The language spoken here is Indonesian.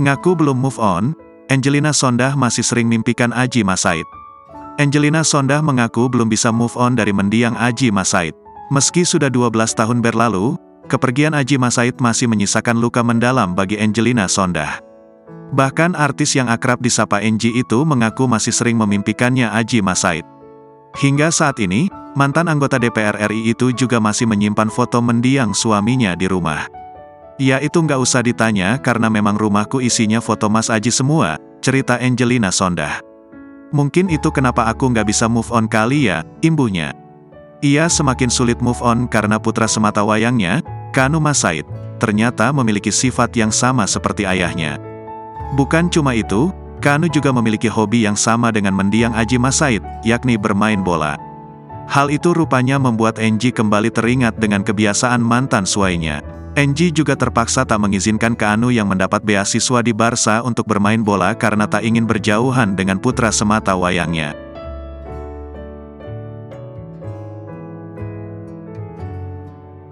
Ngaku belum move on, Angelina Sondakh masih sering mimpikan Adjie Massaid. Angelina Sondakh mengaku belum bisa move on dari mendiang Adjie Massaid. Meski sudah 12 tahun berlalu, kepergian Adjie Massaid masih menyisakan luka mendalam bagi Angelina Sondakh. Bahkan artis yang akrab disapa Angie itu mengaku masih sering memimpikannya Adjie Massaid. Hingga saat ini, mantan anggota DPR RI itu juga masih menyimpan foto mendiang suaminya di rumah. Ya itu nggak usah ditanya karena memang rumahku isinya foto Mas Adjie semua, cerita Angelina Sondakh. Mungkin itu kenapa aku nggak bisa move on kali ya, imbuhnya. Ia semakin sulit move on karena putra sematawayangnya, Kanu Massaid, ternyata memiliki sifat yang sama seperti ayahnya. Bukan cuma itu, Kanu juga memiliki hobi yang sama dengan mendiang Adjie Massaid, yakni bermain bola. Hal itu rupanya membuat Angie kembali teringat dengan kebiasaan mantan suaminya. Angie juga terpaksa tak mengizinkan Kanu yang mendapat beasiswa di Barca untuk bermain bola karena tak ingin berjauhan dengan putra sematawayangnya.